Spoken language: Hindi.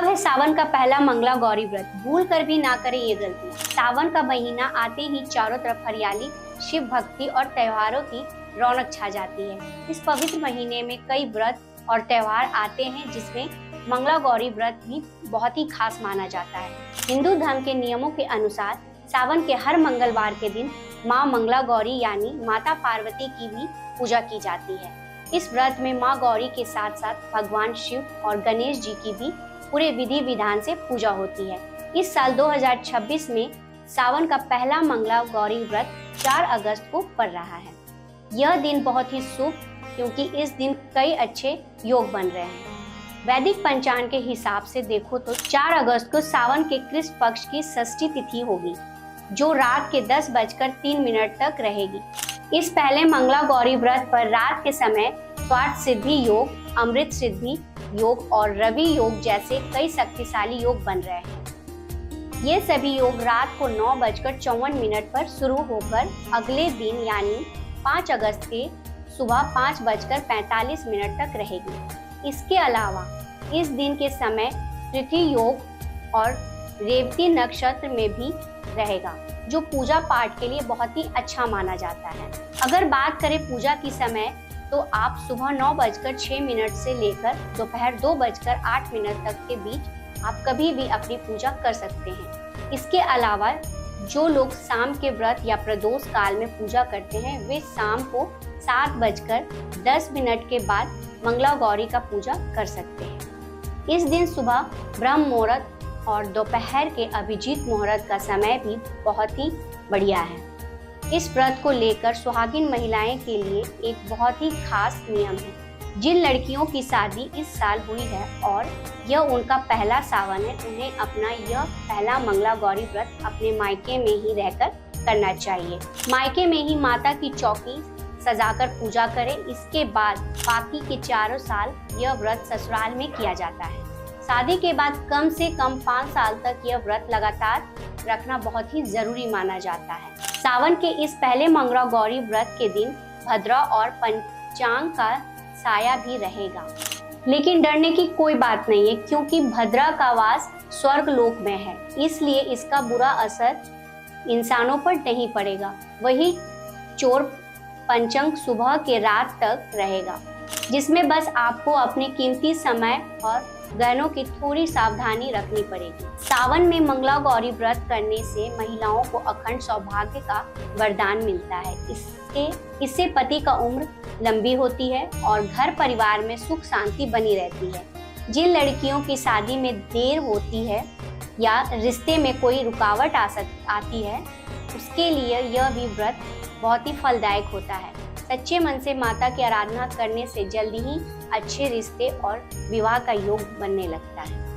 कब है सावन का पहला मंगला गौरी व्रत? भूल कर भी ना करें ये गलती। सावन का महीना आते ही चारों तरफ हरियाली, शिव भक्ति और त्योहारों की रौनक छा जाती है। इस पवित्र महीने में कई व्रत और त्योहार आते हैं, जिसमें मंगला गौरी व्रत भी बहुत ही खास माना जाता है। हिंदू धर्म के नियमों के अनुसार सावन के हर मंगलवार के दिन माँ मंगला गौरी यानी माता पार्वती की भी पूजा की जाती है। इस व्रत में माँ गौरी के साथ साथ भगवान शिव और गणेश जी की भी पूरे विधि विधान से पूजा होती है। इस साल 2026 में सावन का पहला मंगला गौरी व्रत 4 अगस्त को पड़ रहा है। यह दिन बहुत ही शुभ, क्योंकि इस दिन कई अच्छे योग बन रहे हैं। वैदिक पंचांग के हिसाब से देखो तो 4 अगस्त को सावन के कृष्ण पक्ष की षष्ठी तिथि होगी, जो रात के 10:03 तक रहेगी। इस पहले मंगला गौरी व्रत पर रात के समय स्वार्थ सिद्धि योग, अमृत सिद्धि योग और रवि योग जैसे कई शक्तिशाली योग बन रहे हैं। ये सभी योग रात को 9:54 पर शुरू होकर अगले दिन यानी 5 अगस्त के सुबह 5:45 तक रहेगी। इसके अलावा इस दिन के समय तिथि योग और रेवती नक्षत्र में भी रहेगा, जो पूजा पाठ के लिए बहुत ही अच्छा माना जाता है। अगर बात करें पूजा की समय, तो आप सुबह 9:06 से लेकर दोपहर 2:08 तक के बीच आप कभी भी अपनी पूजा कर सकते हैं। इसके अलावा जो लोग शाम के व्रत या प्रदोष काल में पूजा करते हैं, वे शाम को 7:10 के बाद मंगला गौरी का पूजा कर सकते हैं। इस दिन सुबह ब्रह्म मुहूर्त और दोपहर के अभिजीत मुहूर्त का समय भी बहुत ही बढ़िया है। इस व्रत को लेकर सुहागिन महिलाएं के लिए एक बहुत ही खास नियम है। जिन लड़कियों की शादी इस साल हुई है और यह उनका पहला सावन है, उन्हें अपना यह पहला मंगला गौरी व्रत अपने मायके में ही रहकर करना चाहिए। मायके में ही माता की चौकी सजाकर पूजा करें। इसके बाद बाकी के 4 साल यह व्रत ससुराल में किया जाता है। शादी के बाद कम से कम 5 साल तक यह व्रत लगातार रखना बहुत ही जरूरी माना जाता है। सावन के इस पहले मंगला गौरी व्रत के दिन भद्रा और पंचांग का साया भी रहेगा, लेकिन डरने की कोई बात नहीं है, क्योंकि भद्रा का वास स्वर्ग लोक में है, इसलिए इसका बुरा असर इंसानों पर नहीं पड़ेगा। वही चोर पंचंग सुबह के रात तक रहेगा, जिसमें बस आपको अपने कीमती समय और गहनों की थोड़ी सावधानी रखनी पड़ेगी। सावन में मंगला गौरी व्रत करने से महिलाओं को अखंड सौभाग्य का वरदान मिलता है। इससे पति का उम्र लंबी होती है और घर परिवार में सुख शांति बनी रहती है। जिन लड़कियों की शादी में देर होती है या रिश्ते में कोई रुकावट आती है, उसके लिए यह भी व्रत बहुत ही फलदायक होता है। सच्चे मन से माता की आराधना करने से जल्दी ही अच्छे रिश्ते और विवाह का योग बनने लगता है।